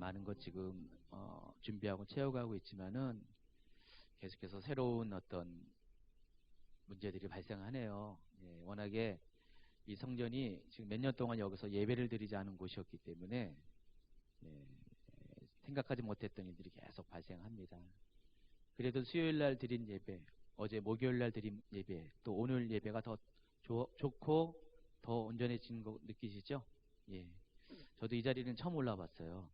많은 것 지금 준비하고 채워가고 있지만은 계속해서 새로운 어떤 문제들이 발생하네요. 예, 워낙에 이 성전이 지금 몇 년 동안 여기서 예배를 드리지 않은 곳이었기 때문에 예, 생각하지 못했던 일들이 계속 발생합니다. 그래도 수요일 날 드린 예배, 어제 목요일 날 드린 예배, 또 오늘 예배가 더 좋고 더 온전해진 거 느끼시죠? 예. 저도 이 자리는 처음 올라왔어요.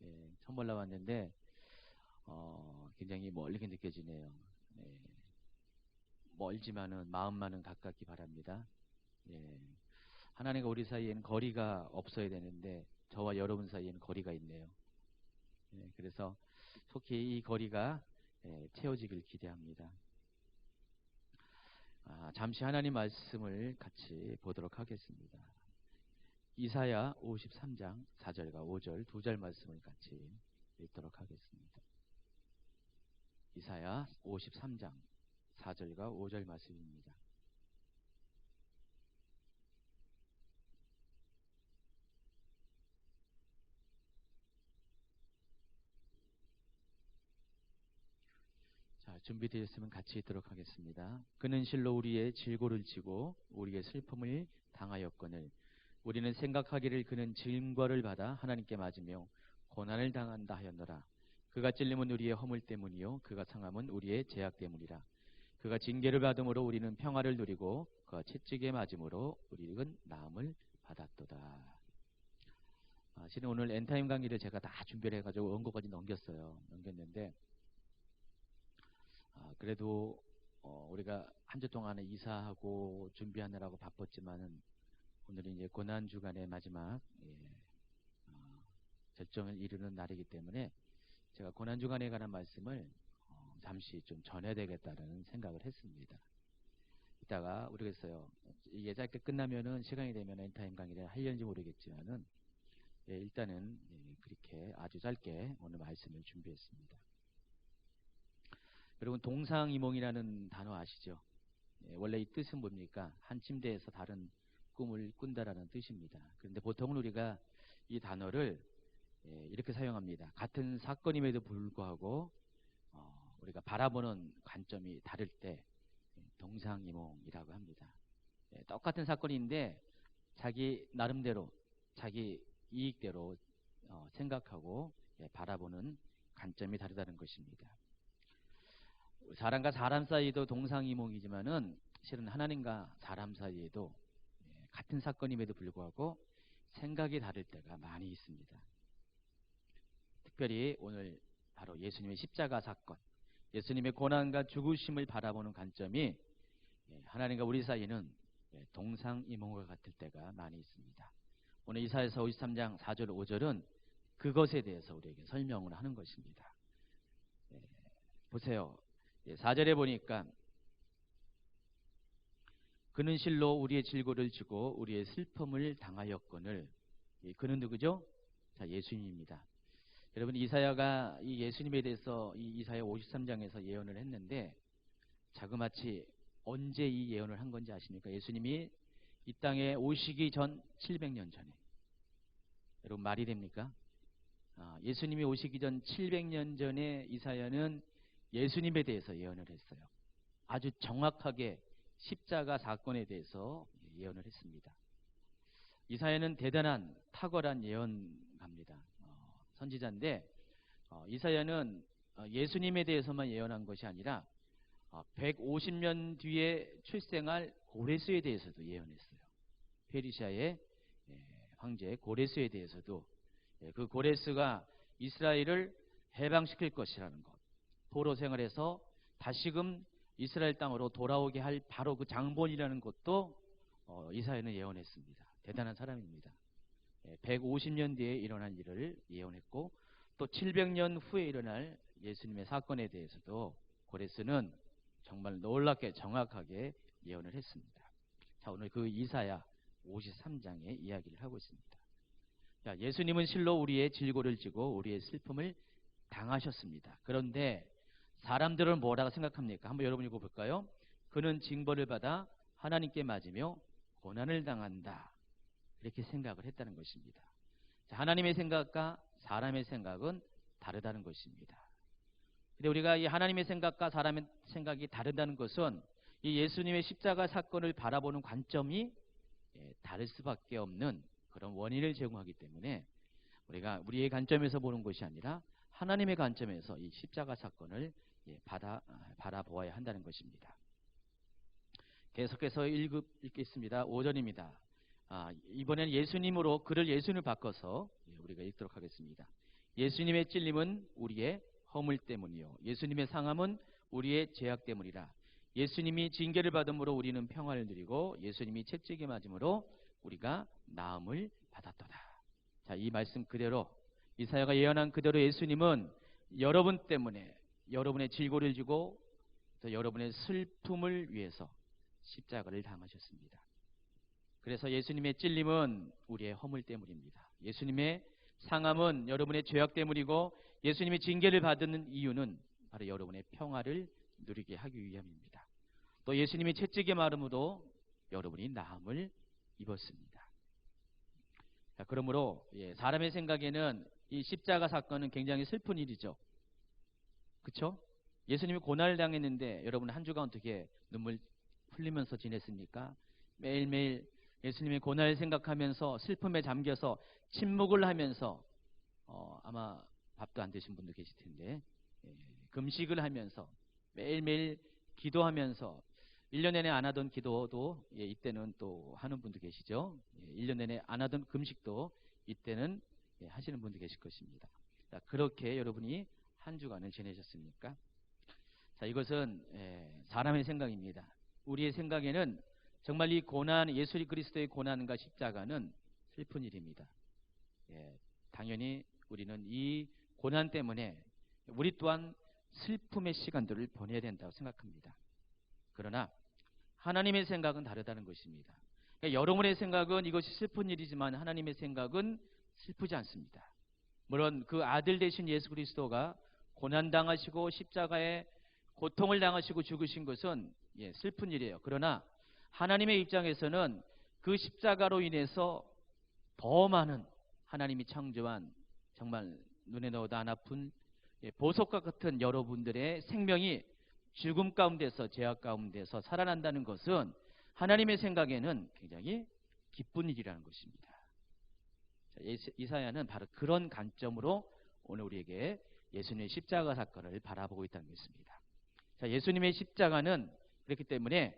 예, 처음 올라왔는데 굉장히 멀게 느껴지네요. 예, 멀지만은 마음만은 가깝기 바랍니다. 예, 하나님과 우리 사이에는 거리가 없어야 되는데 저와 여러분 사이에는 거리가 있네요. 예, 그래서 속히 이 거리가 채워지길 기대합니다. 잠시 하나님 말씀을 같이 보도록 하겠습니다. 이사야 53장 4절과 5절 두 절 말씀을 같이 읽도록 하겠습니다. 이사야 53장 4절과 5절 말씀입니다. 자, 준비되었으면 같이 읽도록 하겠습니다. 그는 실로 우리의 질고를 지고 우리의 슬픔을 당하였거늘 우리는 생각하기를 그는 징벌을 받아 하나님께 맞으며 고난을 당한다 하였노라. 그가 찔림은 우리의 허물 때문이요 그가 상함은 우리의 죄악 때문이라. 그가 징계를 받음으로 우리는 평화를 누리고 그가 채찍에 맞음으로 우리는 나음을 받았도다. 실은 오늘 엔타임 강의를 제가 다 준비를 해가지고 원고까지 넘겼는데 그래도 우리가 한 주 동안에 이사하고 준비하느라고 바빴지만은 오늘은 이제 고난주간의 마지막 절정을 이루는 날이기 때문에 제가 고난주간에 관한 말씀을 잠시 좀 전해야 되겠다는 생각을 했습니다. 이따가 우리겠어요. 이게 짧게 끝나면은 시간이 되면 엔타임 강의를 하려는지 모르겠지만은 일단은 그렇게 아주 짧게 오늘 말씀을 준비했습니다. 여러분 동상이몽이라는 단어 아시죠? 원래 이 뜻은 뭡니까? 한 침대에서 다른 꿈을 꾼다라는 뜻입니다. 그런데 보통은 우리가 이 단어를 이렇게 사용합니다. 같은 사건임에도 불구하고 우리가 바라보는 관점이 다를 때 동상이몽이라고 합니다. 똑같은 사건인데 자기 나름대로 자기 이익대로 생각하고 바라보는 관점이 다르다는 것입니다. 사람과 사람 사이도 동상이몽이지만은 실은 하나님과 사람 사이에도 같은 사건임에도 불구하고 생각이 다를 때가 많이 있습니다. 특별히 오늘 바로 예수님의 십자가 사건, 예수님의 고난과 죽으심을 바라보는 관점이 하나님과 우리 사이에는 동상이몽과 같을 때가 많이 있습니다. 오늘 이사야서 53장 4절 5절은 그것에 대해서 우리에게 설명을 하는 것입니다. 보세요. 4절에 보니까 그는 실로 우리의 질고를 지고 우리의 슬픔을 당하였거늘. 그는 누구죠? 자, 예수님입니다. 여러분 이사야가 이 예수님에 대해서 이 이사야 53장에서 예언을 했는데 자그마치 언제 이 예언을 한 건지 아십니까? 예수님이 이 땅에 오시기 전 700년 전에. 여러분 말이 됩니까? 예수님이 오시기 전 700년 전에 이사야는 예수님에 대해서 예언을 했어요. 아주 정확하게 십자가 사건에 대해서 예언을 했습니다. 이사야는 대단한 탁월한 예언가입니다. 선지자인데 이사야는 예수님에 대해서만 예언한 것이 아니라 150년 뒤에 출생할 고레스에 대해서도 예언했어요. 페르시아의 황제 고레스에 대해서도 그 고레스가 이스라엘을 해방시킬 것이라는 것, 포로 생활에서 다시금 이스라엘 땅으로 돌아오게 할 바로 그 장본이라는 것도 이사야는 예언했습니다. 대단한 사람입니다. 150년 뒤에 일어날 일을 예언했고 또 700년 후에 일어날 예수님의 사건에 대해서도 고레스는 정말 놀랍게 정확하게 예언을 했습니다. 자, 오늘 그 이사야 53장의 이야기를 하고 있습니다. 자, 예수님은 실로 우리의 질고를 지고 우리의 슬픔을 당하셨습니다. 그런데 사람들은 뭐라고 생각합니까? 한번 여러분 읽어볼까요? 그는 징벌을 받아 하나님께 맞으며 고난을 당한다. 이렇게 생각을 했다는 것입니다. 자, 하나님의 생각과 사람의 생각은 다르다는 것입니다. 근데 우리가 이 하나님의 생각과 사람의 생각이 다르다는 것은 이 예수님의 십자가 사건을 바라보는 관점이 다를 수밖에 없는 그런 원인을 제공하기 때문에 우리가 우리의 관점에서 보는 것이 아니라 하나님의 관점에서 이 십자가 사건을 바라보아야 한다는 것입니다. 계속해서 읽겠습니다. 5절입니다. 이번에는 예수님으로 글을 예수님을 바꿔서 우리가 읽도록 하겠습니다. 예수님의 찔림은 우리의 허물 때문이요 예수님의 상함은 우리의 죄악 때문이라. 예수님이 징계를 받음으로 우리는 평화를 누리고 예수님이 채찍에 맞음으로 우리가 나음을 받았도다. 자, 이 말씀 그대로 이사야가 예언한 그대로 예수님은 여러분 때문에 여러분의 질고를 지고 또 여러분의 슬픔을 위해서 십자가를 당하셨습니다. 그래서 예수님의 찔림은 우리의 허물 때문입니다. 예수님의 상함은 여러분의 죄악 때문이고 예수님이 징계를 받는 이유는 바로 여러분의 평화를 누리게 하기 위함입니다. 또 예수님이 채찍에 맞음으로 여러분이 나음을 입었습니다. 자, 그러므로 사람의 생각에는 이 십자가 사건은 굉장히 슬픈 일이죠. 그렇죠? 예수님이 고난을 당했는데 여러분 한 주간 어떻게 눈물 흘리면서 지냈습니까? 매일매일 예수님의 고난을 생각하면서 슬픔에 잠겨서 침묵을 하면서 아마 밥도 안 드신 분도 계실 텐데 금식을 하면서 매일매일 기도하면서 1년 내내 안 하던 기도도 이때는 또 하는 분도 계시죠. 1년 내내 안 하던 금식도 이때는 하시는 분도 계실 것입니다. 자, 그렇게 여러분이 한 주간을 지내셨습니까? 자, 이것은 사람의 생각입니다. 우리의 생각에는 정말 이 고난, 예수 그리스도의 고난과 십자가는 슬픈 일입니다. 당연히 우리는 이 고난 때문에 우리 또한 슬픔의 시간들을 보내야 된다고 생각합니다. 그러나 하나님의 생각은 다르다는 것입니다. 그러니까 여러분의 생각은 이것이 슬픈 일이지만 하나님의 생각은 슬프지 않습니다. 물론 그 아들 되신 예수 그리스도가 고난당하시고 십자가에 고통을 당하시고 죽으신 것은 슬픈 일이에요. 그러나 하나님의 입장에서는 그 십자가로 인해서 더 많은 하나님이 창조한 정말 눈에 넣어도 안 아픈 보석과 같은 여러분들의 생명이 죽음 가운데서 죄악 가운데서 살아난다는 것은 하나님의 생각에는 굉장히 기쁜 일이라는 것입니다. 자, 이사야는 바로 그런 관점으로 오늘 우리에게 예수님의 십자가 사건을 바라보고 있다는 것입니다. 자, 예수님의 십자가는 그렇기 때문에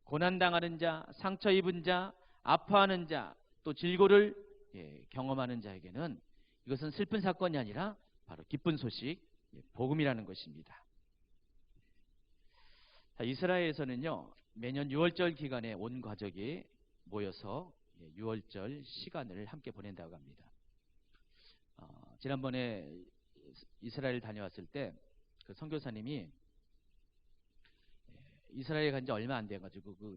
고난당하는 자, 상처 입은 자, 아파하는 자, 또 질고를 경험하는 자에게는 이것은 슬픈 사건이 아니라 바로 기쁜 소식, 복음이라는 것입니다. 자, 이스라엘에서는요 매년 6월절 기간에 온 가족이 모여서 6월절 시간을 함께 보낸다고 합니다. 지난번에 이스라엘 다녀왔을 때 그 선교사님이 이스라엘 간 지 얼마 안 돼가지고 그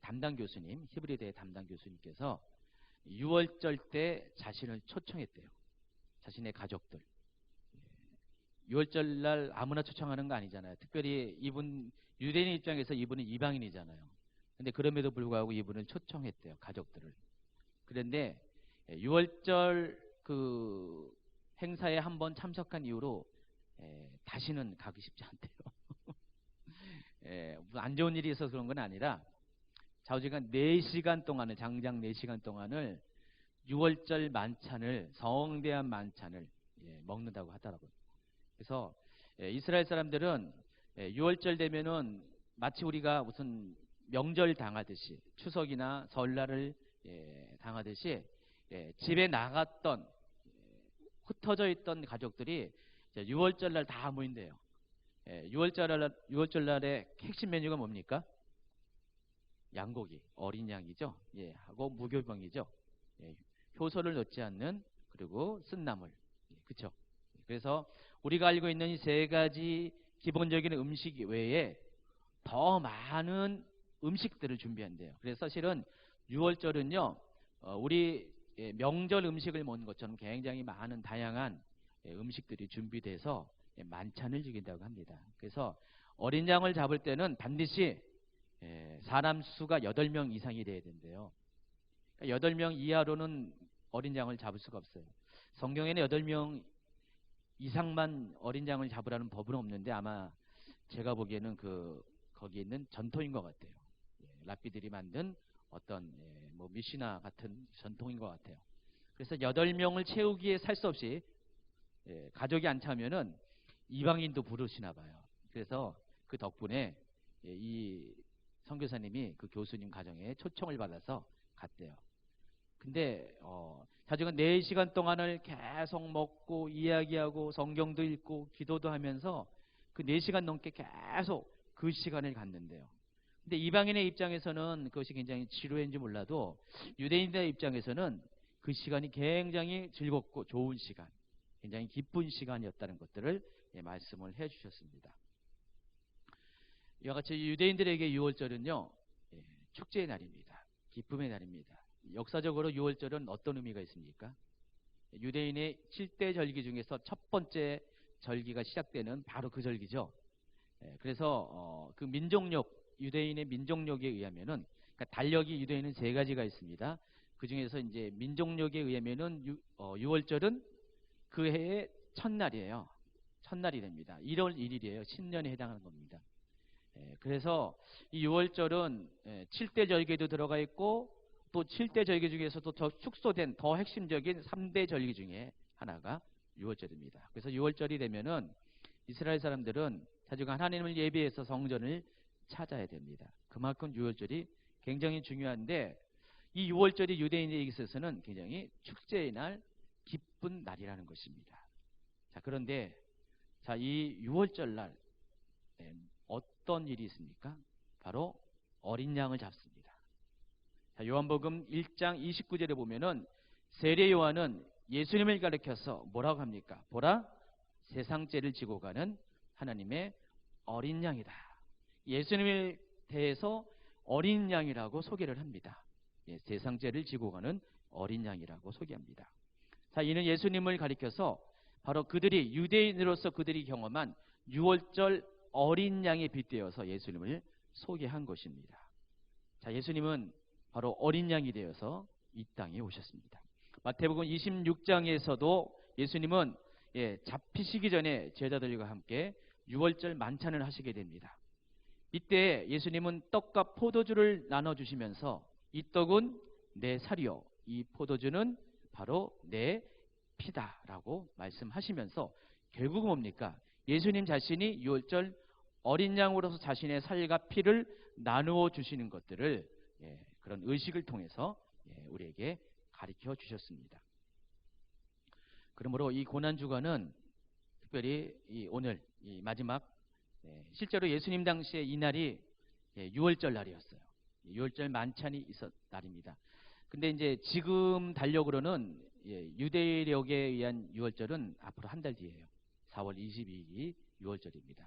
담당 교수님, 히브리대 담당 교수님께서 6월절 때 자신을 초청했대요. 자신의 가족들. 6월절 날 아무나 초청하는 거 아니잖아요. 특별히 이분 유대인 입장에서 이분은 이방인이잖아요. 근데 그럼에도 불구하고 이분은 초청했대요. 가족들을. 그런데 6월절 그 행사에 한번 참석한 이후로 다시는 가기 쉽지 않대요. 안 좋은 일이 있어서 그런 건 아니라 좌우지간 4시간 동안을 장장 4시간 동안을 6월절 만찬을 성대한 만찬을 먹는다고 하더라고요. 그래서 이스라엘 사람들은 6월절 되면은 마치 우리가 무슨 명절 당하듯이 추석이나 설날을 당하듯이 집에 나갔던 흩어져 있던 가족들이 6월절 날 다 모인대요. 6월절 날의 핵심 메뉴가 뭡니까? 양고기, 어린 양이죠. 하고 무교병이죠. 효소를 넣지 않는 그리고 쓴나물. 그렇죠? 그래서 우리가 알고 있는 이 3가지 기본적인 음식 외에 더 많은 음식들을 준비한대요. 그래서 사실은 6월절은요 우리 명절 음식을 먹는 것처럼 굉장히 많은 다양한 음식들이 준비돼서 만찬을 즐긴다고 합니다. 그래서 어린 양을 잡을 때는 반드시 사람 수가 8명 이상이 돼야 된대요. 8명 이하로는 어린 양을 잡을 수가 없어요. 성경에는 8명 이상만 어린 양을 잡으라는 법은 없는데 아마 제가 보기에는 거기에 있는 전통인 것 같아요. 랍비들이 만든 어떤 뭐 미시나 같은 전통인 것 같아요. 그래서 8명을 채우기에 살 수 없이 가족이 안 차면은 이방인도 부르시나 봐요. 그래서 그 덕분에 이 선교사님이 그 교수님 가정에 초청을 받아서 갔대요. 근데 자주가 4시간 동안을 계속 먹고 이야기하고 성경도 읽고 기도도 하면서 그 4시간 넘게 계속 그 시간을 갖는데요. 근데 이방인의 입장에서는 그것이 굉장히 지루했는지 몰라도 유대인들의 입장에서는 그 시간이 굉장히 즐겁고 좋은 시간, 굉장히 기쁜 시간이었다는 것들을 말씀을 해 주셨습니다. 이와 같이 유대인들에게 6월절은요 축제의 날입니다. 기쁨의 날입니다. 역사적으로 6월절은 어떤 의미가 있습니까? 유대인의 7대 절기 중에서 첫 번째 절기가 시작되는 바로 그 절기죠. 그래서 그 민족력, 유대인의 민족력에 의하면은, 그러니까 달력이 유대인은 3가지가 있습니다. 그 중에서 이제 민족력에 의하면은 6월절은 그 해의 첫날이에요. 첫날이 됩니다. 1월 1일이에요. 신년에 해당하는 겁니다. 그래서 이 6월절은 7대 절기도 들어가 있고 또 7대 절기 중에서도 더 축소된 더 핵심적인 3대 절기 중에 하나가 6월절입니다. 그래서 6월절이 되면은 이스라엘 사람들은 자주가 하나님을 예배해서 성전을 찾아야 됩니다. 그만큼 6월절이 굉장히 중요한데 이 6월절이 유대인에게 있어서는 굉장히 축제의 날, 기쁜 날이라는 것입니다. 자, 그런데 자, 이 6월절 날 어떤 일이 있습니까? 바로 어린 양을 잡습니다. 자, 요한복음 1장 29절에 보면은 세례 요한은 예수님을 가리켜서 뭐라고 합니까? 보라, 세상 죄를 지고 가는 하나님의 어린 양이다. 예수님에 대해서 어린 양이라고 소개를 합니다. 세상 죄를 지고 가는 어린 양이라고 소개합니다. 자, 이는 예수님을 가리켜서 바로 그들이 유대인으로서 그들이 경험한 6월절 어린 양에 빗대어서 예수님을 소개한 것입니다. 자, 예수님은 바로 어린 양이 되어서 이 땅에 오셨습니다. 마태복음 26장에서도 예수님은 잡히시기 전에 제자들과 함께 6월절 만찬을 하시게 됩니다. 이때 예수님은 떡과 포도주를 나눠주시면서 이 떡은 내 살이요, 이 포도주는 바로 내 피다라고 말씀하시면서 결국은 뭡니까? 예수님 자신이 6월절 어린 양으로서 자신의 살과 피를 나누어 주시는 것들을 그런 의식을 통해서 우리에게 가르쳐 주셨습니다. 그러므로 이 고난주간은 특별히 오늘 이 마지막 실제로 예수님 당시에 이 날이 6월절 날이었어요. 6월절 만찬이 있었 날입니다. 근데 이제 지금 달력으로는 유대력에 의한 6월절은 앞으로 한 달 뒤에요. 4월 22일이 6월절입니다.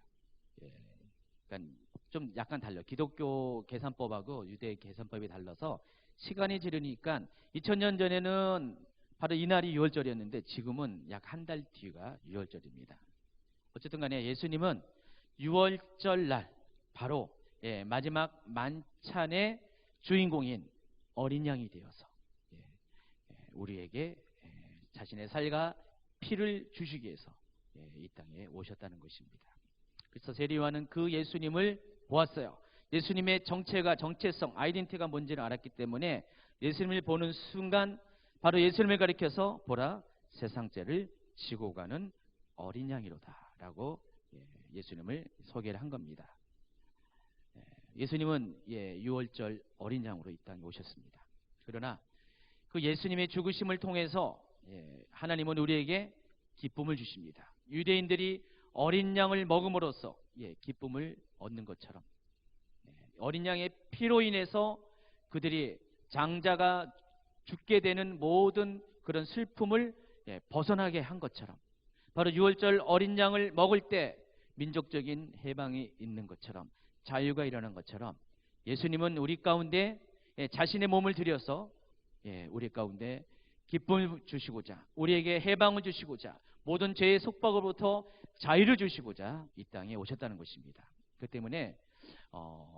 그러니까 좀 약간 달라요. 기독교 계산법하고 유대 계산법이 달라서 시간이 지르니까 2000년 전에는 바로 이날이 6월절이었는데 지금은 약 한 달 뒤가 6월절입니다. 어쨌든 간에 예수님은 6월절 날 바로 마지막 만찬의 주인공인 어린 양이 되어서 우리에게 자신의 살과 피를 주시기 위해서 이 땅에 오셨다는 것입니다. 그래서 세례 요한은 그 예수님을 보았어요. 예수님의 정체가, 정체성, 아이덴티티가 뭔지를 알았기 때문에 예수님을 보는 순간 바로 예수님을 가리켜서 보라, 세상 죄를 지고 가는 어린 양이로다 라고 예수님을 소개를 한 겁니다. 예수님은 6월절 어린 양으로 이 땅에 오셨습니다. 그러나 그 예수님의 죽으심을 통해서 하나님은 우리에게 기쁨을 주십니다. 유대인들이 어린 양을 먹음으로써 기쁨을 얻는 것처럼 어린 양의 피로 인해서 그들이 장자가 죽게 되는 모든 그런 슬픔을 벗어나게 한 것처럼 바로 6월절 어린 양을 먹을 때 민족적인 해방이 있는 것처럼 자유가 일어난 것처럼 예수님은 우리 가운데 자신의 몸을 들여서 우리 가운데 기쁨을 주시고자 우리에게 해방을 주시고자 모든 죄의 속박으로부터 자유를 주시고자 이 땅에 오셨다는 것입니다. 그 때문에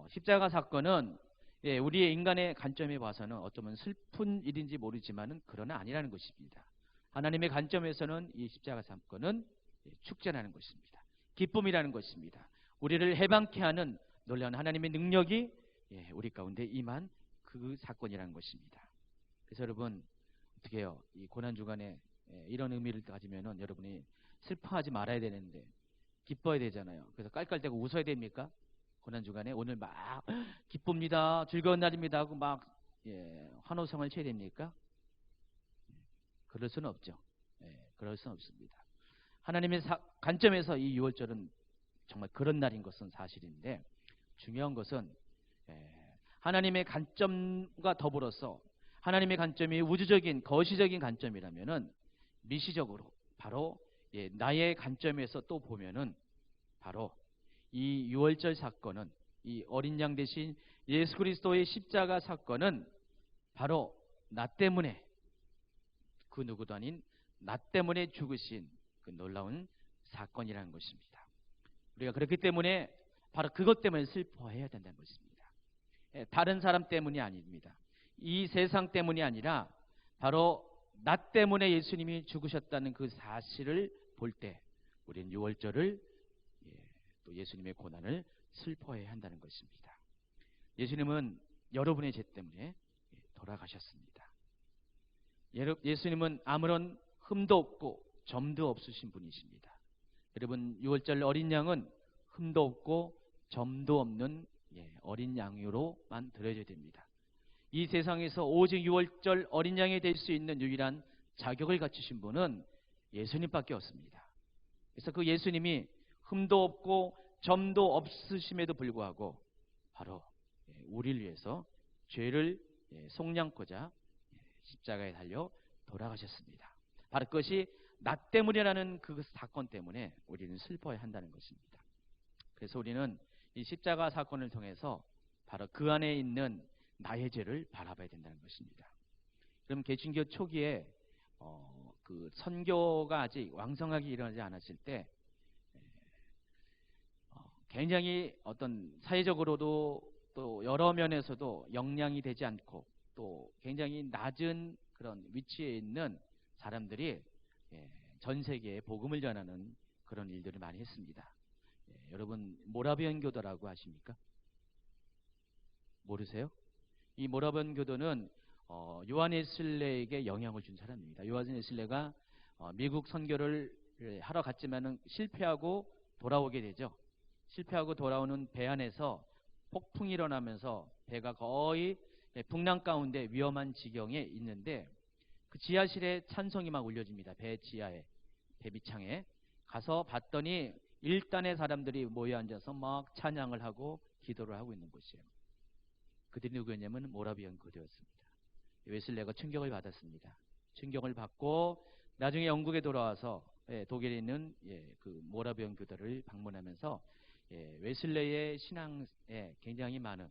십자가 사건은 예, 우리의 인간의 관점에 봐서는 어쩌면 슬픈 일인지 모르지만은 그러나 아니라는 것입니다. 하나님의 관점에서는 이 십자가 사건은 축제라는 것입니다. 기쁨이라는 것입니다. 우리를 해방케 하는 놀라운 하나님의 능력이 우리 가운데 임한 그 사건이라는 것입니다. 그래서 여러분 어떻게 해요? 이 고난주간에 이런 의미를 가지면은 여러분이 슬퍼하지 말아야 되는데 기뻐야 되잖아요. 그래서 깔깔대고 웃어야 됩니까? 고난주간에 오늘 막 기쁩니다. 즐거운 날입니다 하고 막 환호성을 쳐야 됩니까? 그럴 수는 없죠. 그럴 수는 없습니다. 하나님의 관점에서 이 유월절은 정말 그런 날인 것은 사실인데 중요한 것은 하나님의 관점과 더불어서 하나님의 관점이 우주적인 거시적인 관점이라면은 미시적으로 바로 나의 관점에서 또 보면은 바로 이 유월절 사건은 이 어린 양 대신 예수 그리스도의 십자가 사건은 바로 나 때문에 그 누구도 아닌 나 때문에 죽으신 그 놀라운 사건이라는 것입니다. 우리가 그렇기 때문에 바로 그것 때문에 슬퍼해야 된다는 것입니다. 다른 사람 때문이 아닙니다. 이 세상 때문이 아니라 바로 나 때문에 예수님이 죽으셨다는 그 사실을 볼 때 우리는 유월절을 또 예수님의 고난을 슬퍼해야 한다는 것입니다. 예수님은 여러분의 죄 때문에 돌아가셨습니다. 예수님은 아무런 흠도 없고 점도 없으신 분이십니다. 여러분 유월절 어린 양은 흠도 없고 점도 없는 어린 양으로만 드려져야 됩니다. 이 세상에서 오직 유월절 어린 양이 될 수 있는 유일한 자격을 갖추신 분은 예수님밖에 없습니다. 그래서 그 예수님이 흠도 없고 점도 없으심에도 불구하고 바로 우리를 위해서 죄를 속량코자 십자가에 달려 돌아가셨습니다. 바로 그것이 나 때문이라는 그 사건 때문에 우리는 슬퍼해야 한다는 것입니다. 그래서 우리는 이 십자가 사건을 통해서 바로 그 안에 있는 나의 죄를 바라봐야 된다는 것입니다. 그럼 개신교 초기에 그 선교가 아직 왕성하게 일어나지 않았을 때 굉장히 어떤 사회적으로도 또 여러 면에서도 역량이 되지 않고 또 굉장히 낮은 그런 위치에 있는 사람들이 전 세계에 복음을 전하는 그런 일들을 많이 했습니다. 여러분 모라비안 교도라고 아십니까? 모르세요? 이 모라비안 교도는 요한 웨슬레에게 영향을 준 사람입니다. 요한 웨슬레가 미국 선교를 하러 갔지만은 실패하고 돌아오게 되죠. 실패하고 돌아오는 배 안에서 폭풍이 일어나면서 배가 거의 풍랑 가운데 위험한 지경에 있는데 그 지하실에 찬송이 막 울려집니다. 배 지하에, 배 밑창에 가서 봤더니 일단의 사람들이 모여 앉아서 막 찬양을 하고 기도를 하고 있는 곳이에요. 그들이 누구였냐면 모라비안 교도였습니다. 웨슬레가 충격을 받았습니다. 충격을 받고 나중에 영국에 돌아와서 독일에 있는 그 모라비안 교도를 방문하면서 웨슬레의 신앙에 굉장히 많은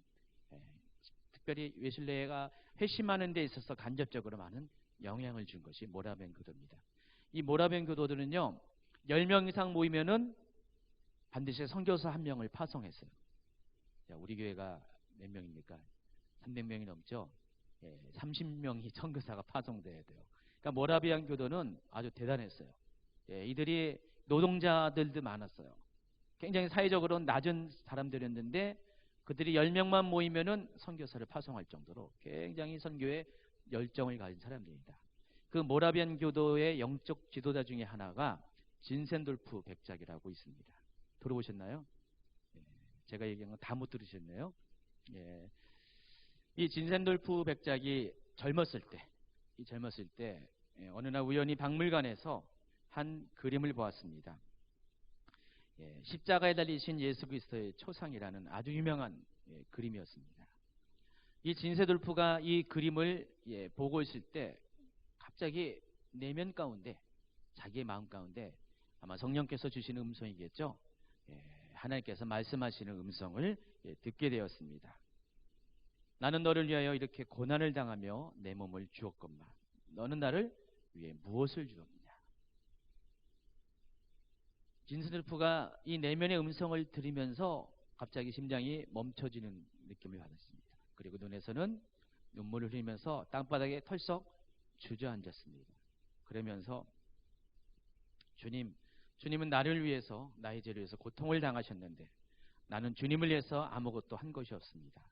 특별히 웨슬레가 회심하는 데 있어서 간접적으로 많은 영향을 준 것이 모라비안 교도입니다. 이 모라비안 교도들은요 10명 이상 모이면은 반드시 선교사 한 명을 파송했어요. 자, 우리 교회가 몇 명입니까? 300명이 넘죠. 30명이 선교사가 파송돼야 돼요. 그러니까 모라비안 교도는 아주 대단했어요. 이들이 노동자들도 많았어요. 굉장히 사회적으로 낮은 사람들이었는데 그들이 10명만 모이면은 선교사를 파송할 정도로 굉장히 선교에 열정을 가진 사람들입니다. 그 모라비안 교도의 영적 지도자 중에 하나가 진센돌프 백작이라고 있습니다. 들어보셨나요? 제가 얘기한 건 다 못 들으셨네요. 이 진센돌프 백작이 젊었을 때 어느 날 우연히 박물관에서 한 그림을 보았습니다. 십자가에 달리신 예수 그리스도의 초상이라는 아주 유명한 그림이었습니다. 이 진세돌프가 이 그림을 보고 있을 때 갑자기 내면 가운데 자기의 마음 가운데 아마 성령께서 주시는 음성이겠죠. 하나님께서 말씀하시는 음성을 듣게 되었습니다. 나는 너를 위하여 이렇게 고난을 당하며 내 몸을 주었건만 너는 나를 위해 무엇을 주었느냐. 진세돌프가 이 내면의 음성을 들으면서 갑자기 심장이 멈춰지는 느낌을 받았습니다. 그리고 눈에서는 눈물을 흘리면서 땅바닥에 털썩 주저앉았습니다. 그러면서 주님은 나를 위해서, 나의 죄를 위해서 고통을 당하셨는데 나는 주님을 위해서 아무것도 한 것이 없습니다.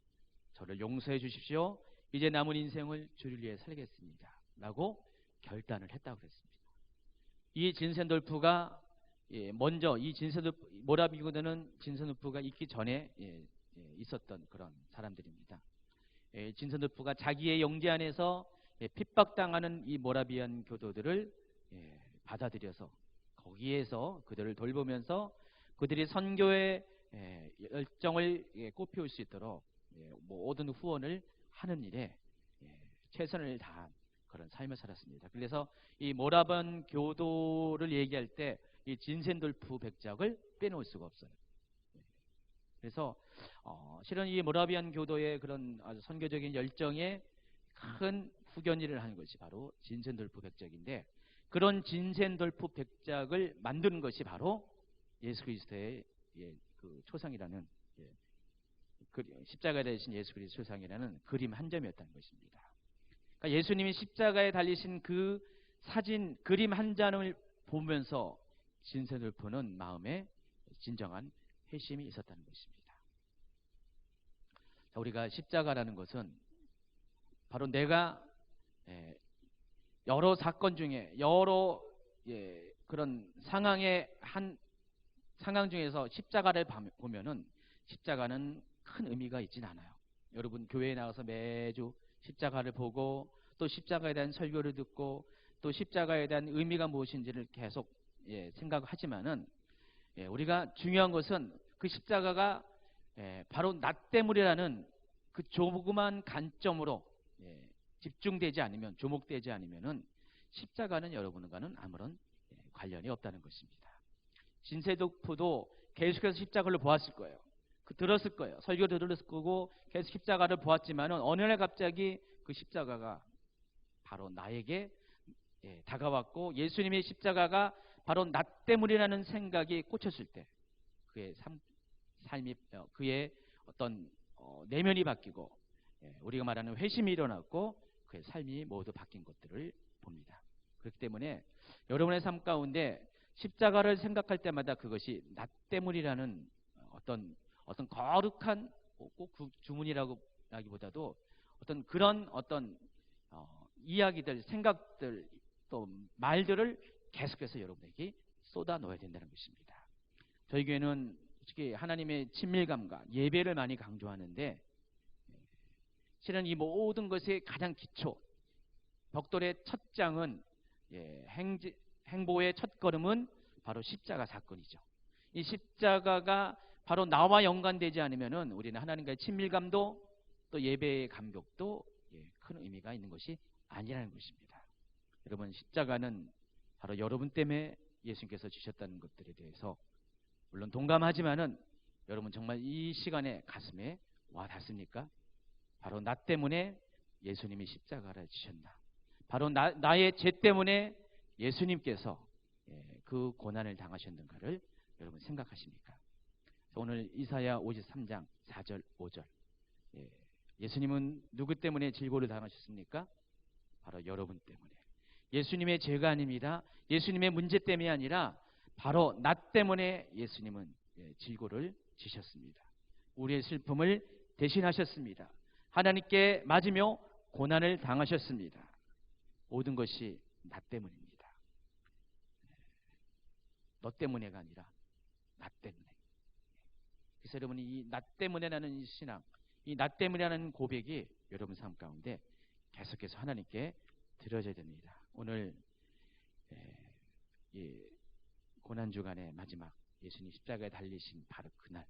저를 용서해 주십시오. 이제 남은 인생을 주를 위해 살겠습니다. 라고 결단을 했다고 그랬습니다. 이 진센돌프가 먼저 이 모라비고드는 진센돌프가 있기 전에 있었던 그런 사람들입니다. 진센돌프가 자기의 영지 안에서 핍박당하는 이 모라비안 교도들을 받아들여서 거기에서 그들을 돌보면서 그들이 선교의 열정을 꽃피울 수 있도록 모든 후원을 하는 일에 최선을 다한 그런 삶을 살았습니다. 그래서 이 모라비안 교도를 얘기할 때 이 진센돌프 백작을 빼놓을 수가 없어요. 그래서 실은 이 모라비안 교도의 그런 아주 선교적인 열정에 큰 후견일을 하는 것이 바로 진센돌프 백작인데, 그런 진센돌프 백작을 만드는 것이 바로 예수 그리스도의 그 초상이라는 십자가에 달리신 예수 그리스도 초상이라는 그림 한 점이었다는 것입니다. 그러니까 예수님이 십자가에 달리신 그 사진 그림 한 장을 보면서 진센돌프는 마음에 진정한 회심이 있었다는 것입니다. 자, 우리가 십자가라는 것은 바로 내가 여러 사건 중에 여러 그런 상황 중에서 십자가를 보면은 십자가는 큰 의미가 있진 않아요. 여러분 교회에 나가서 매주 십자가를 보고 또 십자가에 대한 설교를 듣고 또 십자가에 대한 의미가 무엇인지를 계속 생각하지만은 우리가 중요한 것은 그 십자가가 바로 나 때문이라는 그 조그만 관점으로 집중되지 않으면, 주목되지 않으면은 십자가는 여러분과는 아무런 관련이 없다는 것입니다. 진세도프도 계속해서 십자가를 보았을 거예요. 들었을 거예요. 설교도 들었을 거고 계속 십자가를 보았지만은 어느 날 갑자기 그 십자가가 바로 나에게 다가왔고 예수님의 십자가가 바로 나 때문이라는 생각이 꽂혔을 때 그의 삶이 그의 어떤 내면이 바뀌고 우리가 말하는 회심이 일어났고 그의 삶이 모두 바뀐 것들을 봅니다. 그렇기 때문에 여러분의 삶 가운데 십자가를 생각할 때마다 그것이 나 때문이라는 어떤 거룩한 꼭 그 주문이라고 하기보다도 어떤 그런 이야기들, 생각들 또 말들을 계속해서 여러분에게 쏟아 놓아야 된다는 것입니다. 저희 교회는 솔직히 하나님의 친밀감과 예배를 많이 강조하는데 실은 이 모든 것의 가장 기초, 벽돌의 첫 장은 행보의 첫 걸음은 바로 십자가 사건이죠. 이 십자가가 바로 나와 연관되지 않으면은 우리는 하나님과의 친밀감도 또 예배의 감격도 큰 의미가 있는 것이 아니라는 것입니다. 여러분 십자가는 바로 여러분 때문에 예수님께서 주셨다는 것들에 대해서 물론 동감하지만은 여러분 정말 이 시간에 가슴에 와 닿습니까? 바로 나 때문에 예수님이 십자가를 지셨나? 바로 나의 죄 때문에 예수님께서 그 고난을 당하셨는가를 여러분 생각하십니까? 오늘 이사야 53장 4절 5절 예수님은 누구 때문에 질고를 당하셨습니까? 바로 여러분 때문에. 예수님의 죄가 아닙니다. 예수님의 문제 때문이 아니라 바로 나 때문에 예수님은 질고를 지셨습니다. 우리의 슬픔을 대신하셨습니다. 하나님께 맞으며 고난을 당하셨습니다. 모든 것이 나 때문입니다. 너 때문에가 아니라 나 때문에. 그래서 여러분이 이 나 때문에라는 신앙, 이 나 때문이라는 고백이 여러분 삶 가운데 계속해서 하나님께 드려져야 됩니다. 오늘 고난주간의 마지막 예수님 십자가에 달리신 바로 그날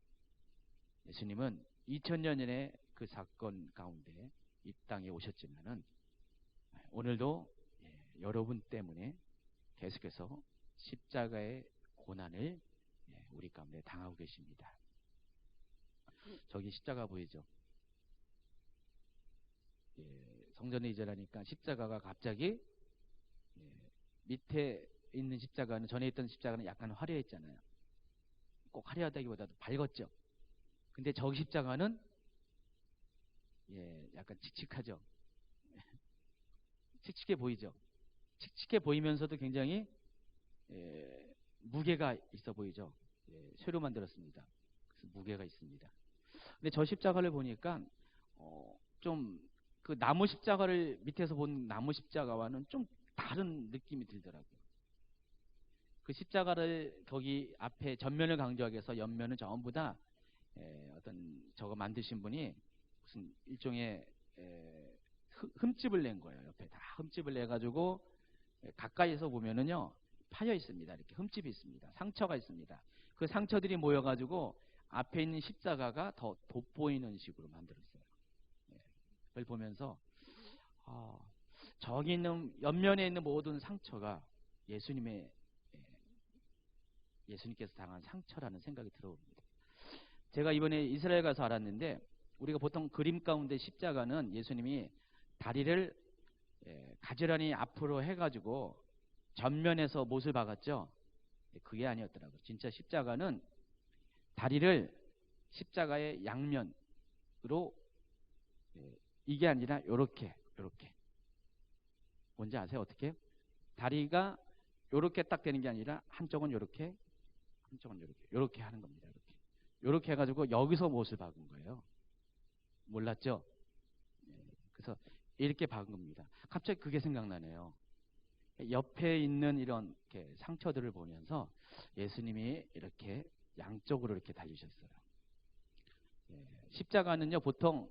예수님은 2000년 전에 그 사건 가운데 이 땅에 오셨지만은 오늘도 여러분 때문에 계속해서 십자가의 고난을 우리 가운데 당하고 계십니다. 저기 십자가 보이죠? 성전에 이전하니까 십자가가 갑자기 밑에 있는 십자가는 전에 있던 십자가는 약간 화려했잖아요. 꼭 화려하다기보다도 밝았죠. 근데 저기 십자가는 예, 약간 칙칙하죠. 칙칙해 보이죠. 칙칙해 보이면서도 굉장히 무게가 있어 보이죠. 쇠로 만들었습니다. 그래서 무게가 있습니다. 근데 저 십자가를 보니까 좀 그 나무 십자가를 밑에서 본 나무 십자가와는 좀 다른 느낌이 들더라고요. 그 십자가를 거기 앞에 전면을 강조하기 위해서 옆면은 전부 다 어떤 저거 만드신 분이 무슨 일종의 흠집을 낸 거예요. 옆에 다 흠집을 내 가지고 가까이서 보면은요 파여 있습니다. 이렇게 흠집이 있습니다. 상처가 있습니다. 그 상처들이 모여 가지고 앞에 있는 십자가가 더 돋보이는 식으로 만들었어요. 그걸 보면서 저기 있는 옆면에 있는 모든 상처가 예수님께서 당한 상처라는 생각이 들어옵니다. 제가 이번에 이스라엘 가서 알았는데 우리가 보통 그림 가운데 십자가는 예수님이 다리를 가지런히 앞으로 해가지고 전면에서 못을 박았죠. 그게 아니었더라고요. 진짜 십자가는 다리를 십자가의 양면으로 이게 아니라 요렇게 뭔지 아세요? 어떻게? 다리가 요렇게 딱 되는 게 아니라 한쪽은 요렇게 한쪽은 요렇게 하는 겁니다. 요렇게 해가지고 여기서 못을 박은 거예요. 몰랐죠? 그래서 이렇게 박은 겁니다. 갑자기 그게 생각나네요. 옆에 있는 이런 상처들을 보면서 예수님이 이렇게 양쪽으로 이렇게 달리셨어요. 십자가는요 보통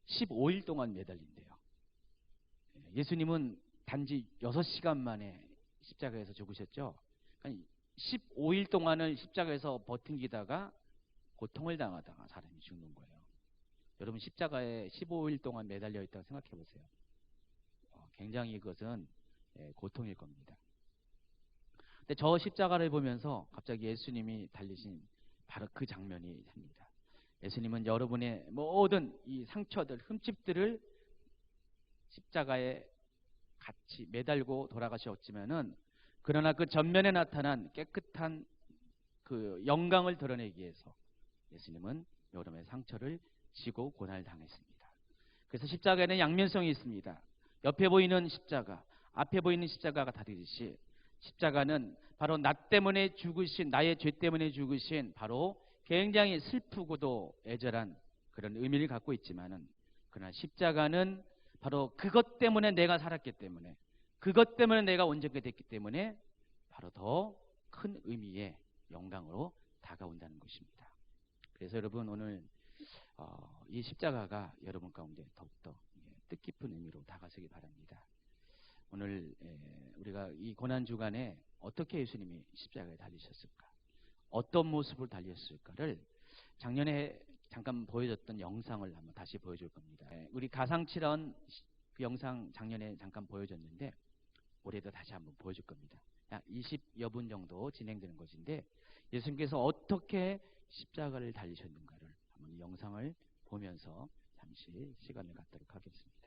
15일 동안 매달린대요. 예수님은 단지 6시간 만에 십자가에서 죽으셨죠. 15일 동안을 십자가에서 버팅기다가 고통을 당하다가 사람이 죽는 거예요. 여러분 십자가에 15일 동안 매달려 있다고 생각해 보세요. 굉장히 그것은 고통일 겁니다. 근데 저 십자가를 보면서 갑자기 예수님이 달리신 바로 그 장면이 삽니다. 예수님은 여러분의 모든 이 상처들, 흠집들을 십자가에 같이 매달고 돌아가셨지만은 그러나 그 전면에 나타난 깨끗한 그 영광을 드러내기 위해서 예수님은 여러분의 상처를 지고 고난을 당했습니다. 그래서 십자가에는 양면성이 있습니다. 옆에 보이는 십자가, 앞에 보이는 십자가가 다르듯이 십자가는 바로 나 때문에 죽으신, 나의 죄 때문에 죽으신 바로 굉장히 슬프고도 애절한 그런 의미를 갖고 있지만은 그러나 십자가는 바로 그것 때문에 내가 살았기 때문에 그것 때문에 내가 온전하게 됐기 때문에 바로 더 큰 의미의 영광으로 다가온다는 것입니다. 그래서 여러분 오늘 이 십자가가 여러분 가운데 더욱더 뜻깊은 의미로 다가서기 바랍니다. 오늘 우리가 이 고난주간에 어떻게 예수님이 십자가에 달리셨을까, 어떤 모습을 달렸을까를 작년에 잠깐 보여줬던 영상을 한번 다시 보여줄 겁니다. 우리 가상칠언 그 영상 작년에 잠깐 보여줬는데 올해도 다시 한번 보여줄 겁니다. 약 20여 분 정도 진행되는 것인데 예수님께서 어떻게 십자가를 달리셨는가를 한번 이 영상을 보면서 잠시 시간을 갖도록 하겠습니다.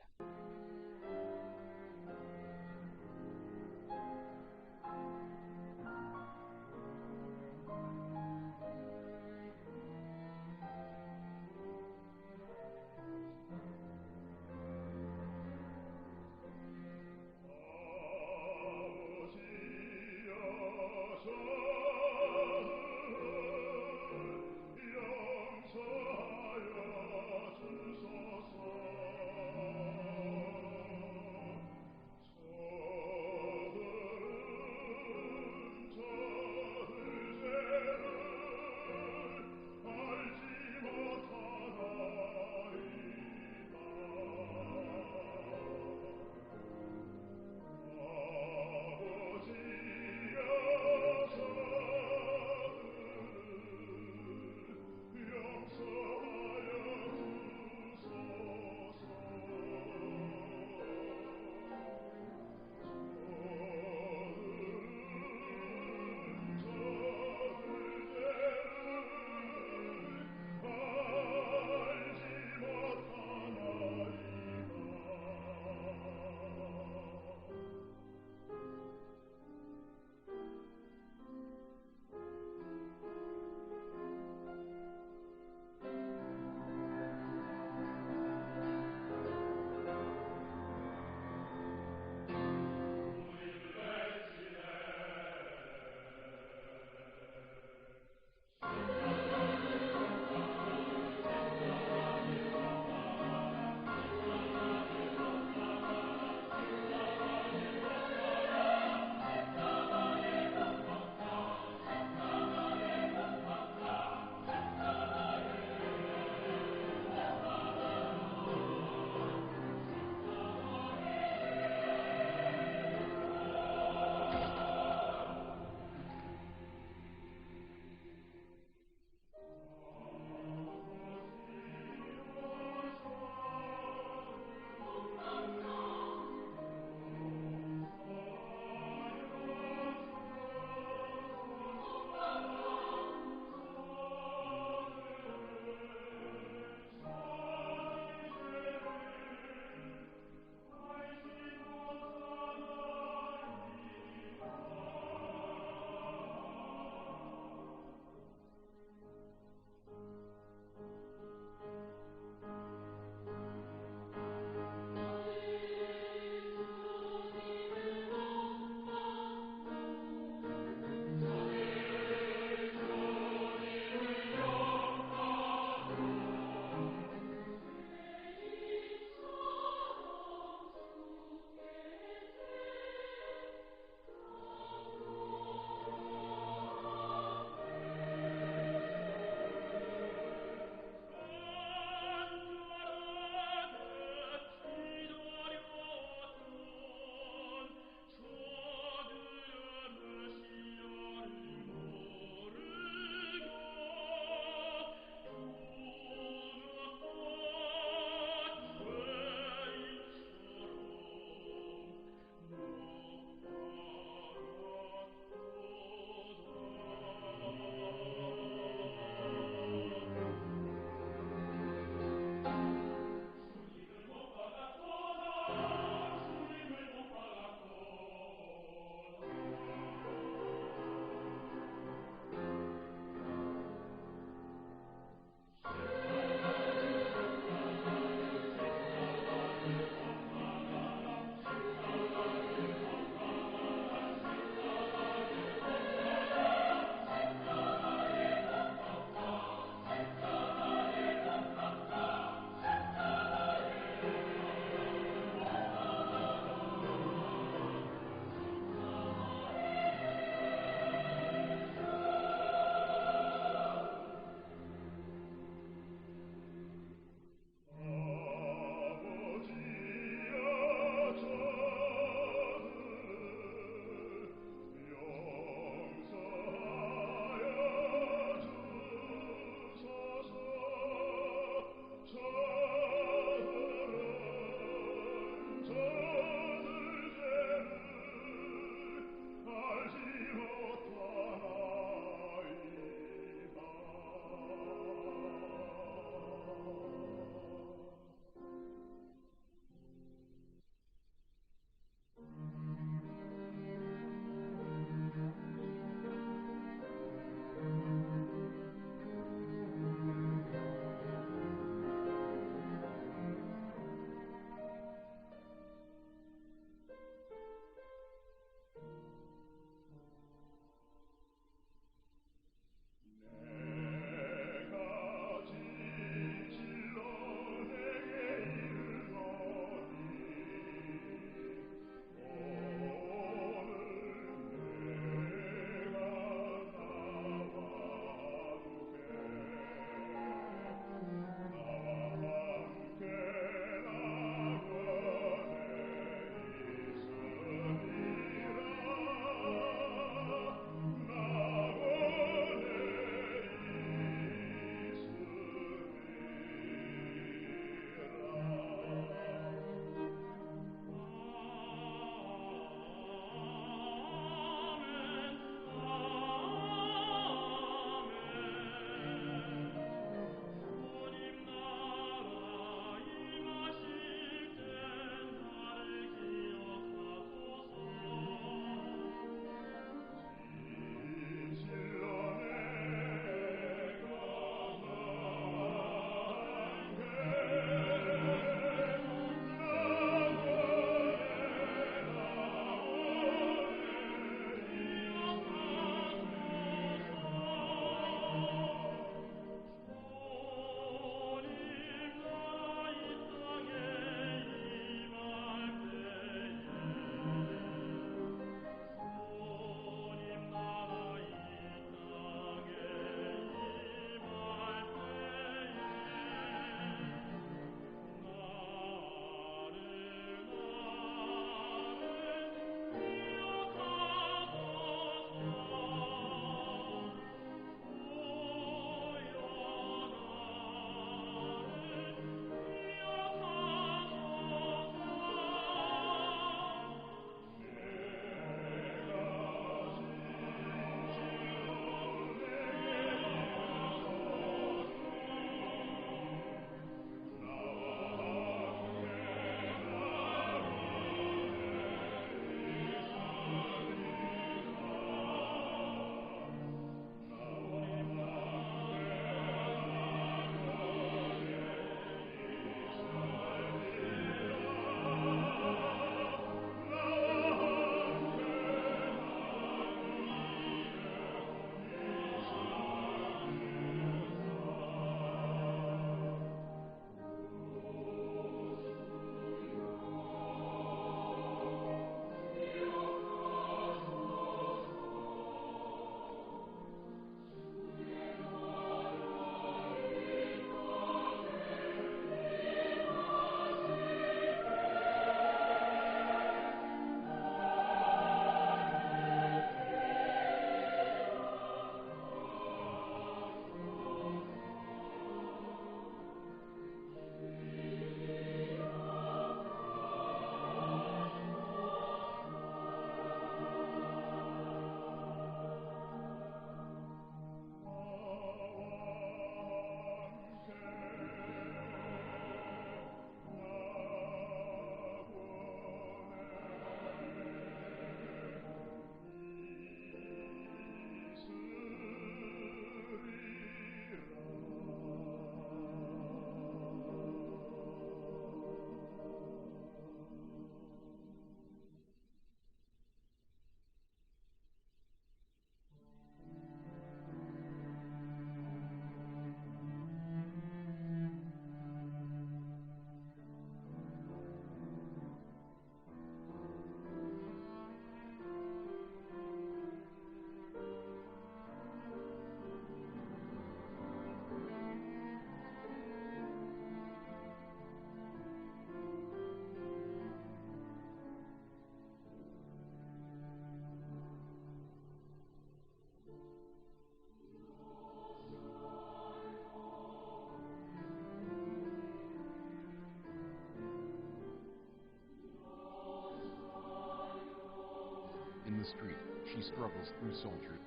in the street. She struggles through soldiers.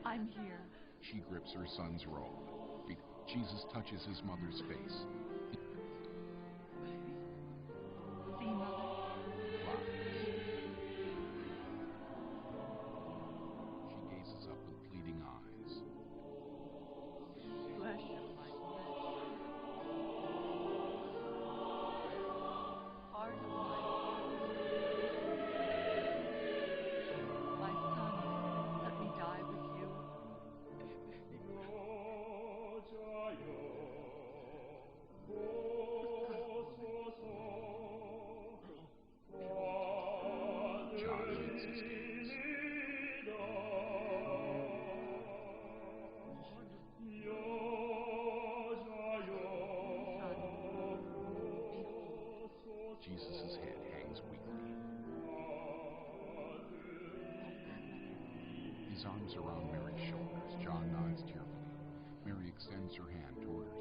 I'm here. She grips her son's robe. Jesus touches his mother's face. See, Mother? She gazes up with pleading eyes. Flesh of my flesh. Heart of my heart. My son, let me die with you. John licks his hands. Jesus' head hangs weakly. His arms around Mary's shoulders. John nods tearfully. Mary extends her hand toward her.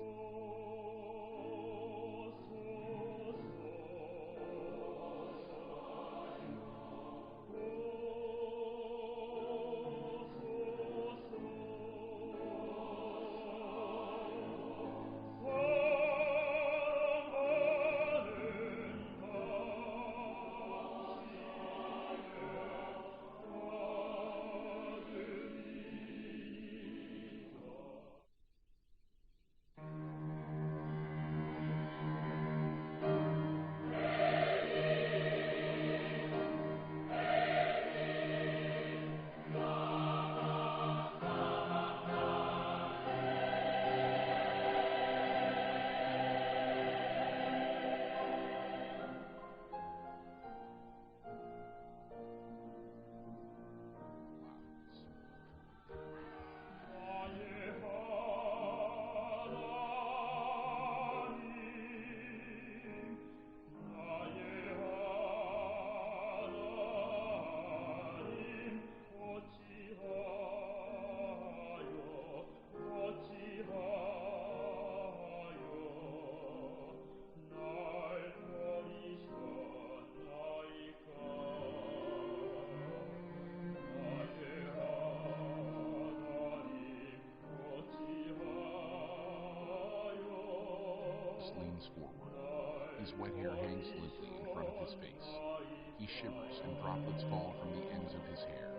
Leans forward. His wet hair hangs limply in front of his face. He shivers and droplets fall from the ends of his hair.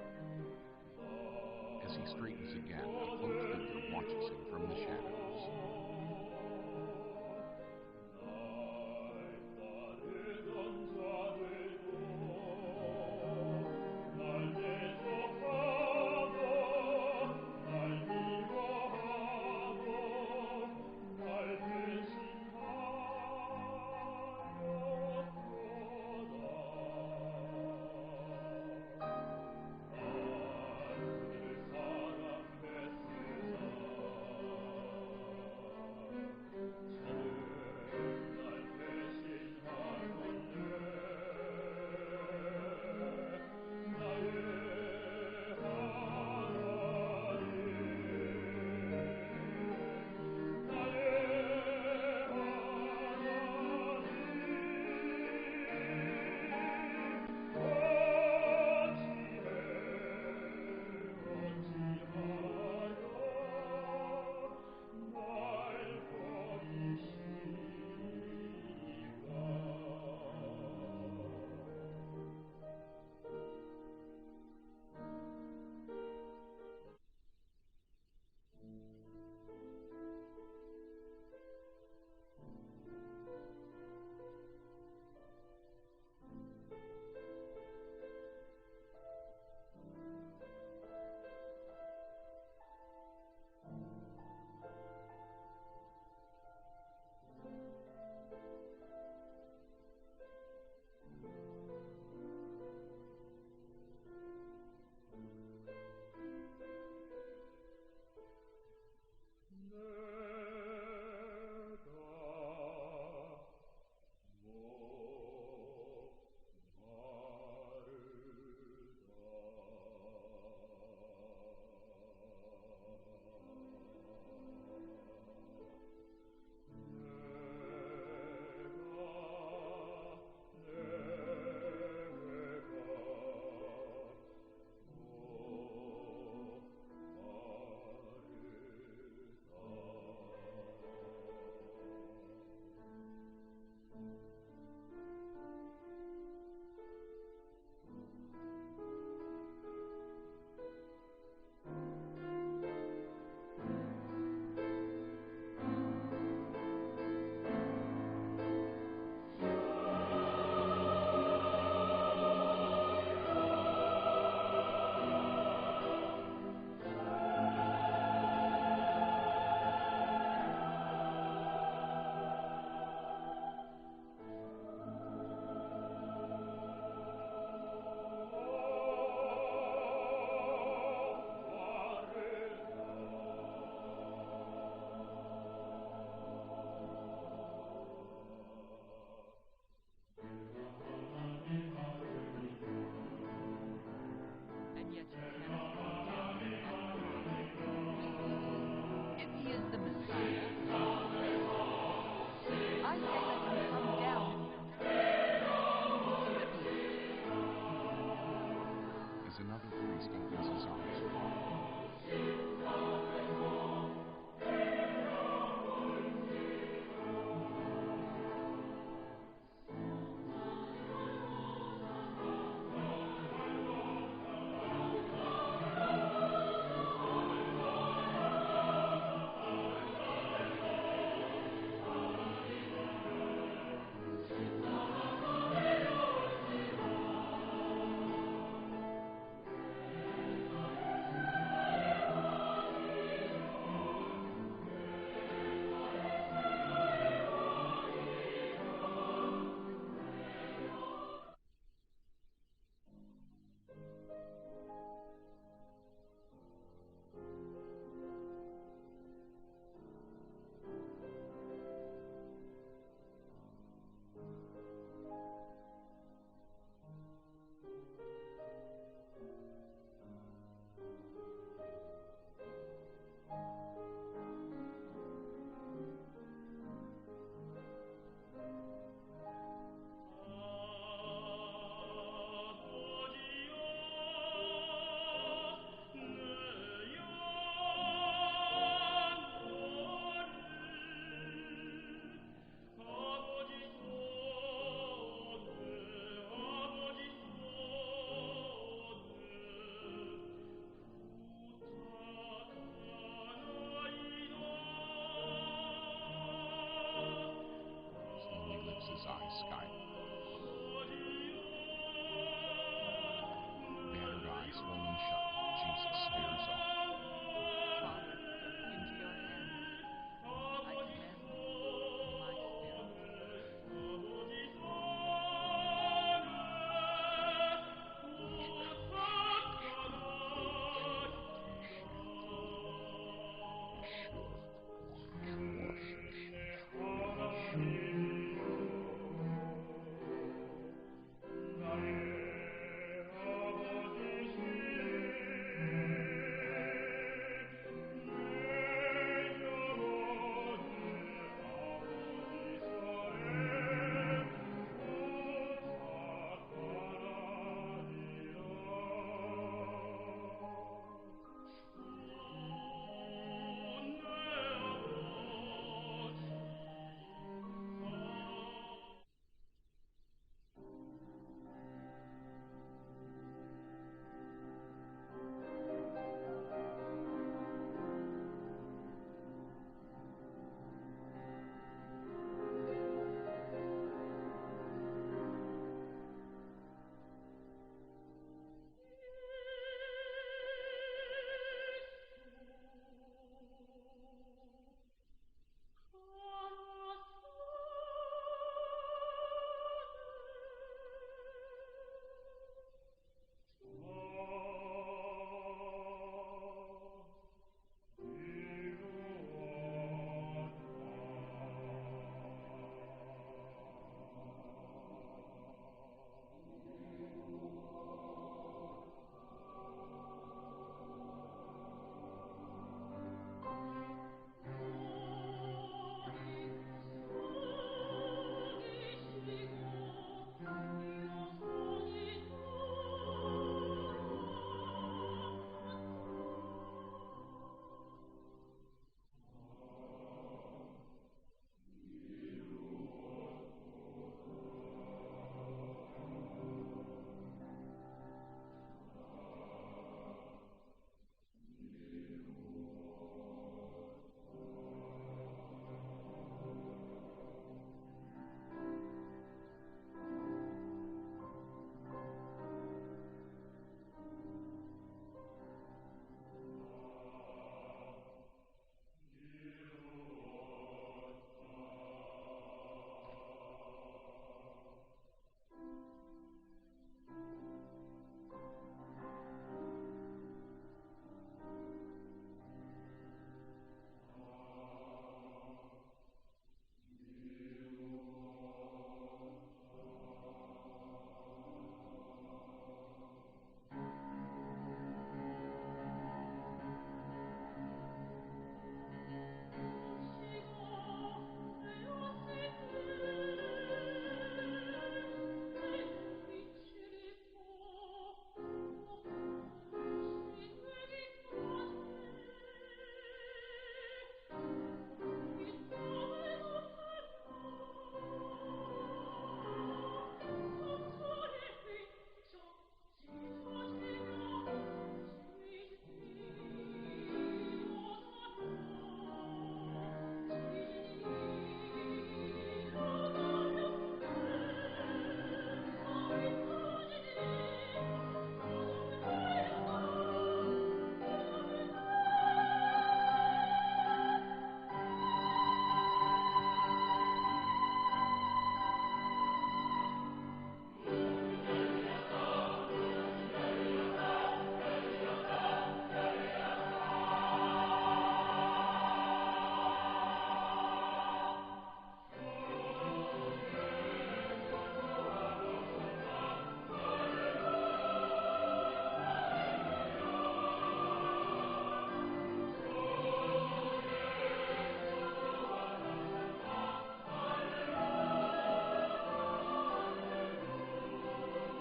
As he straightens again, a cloaked figure watches him from the shadow.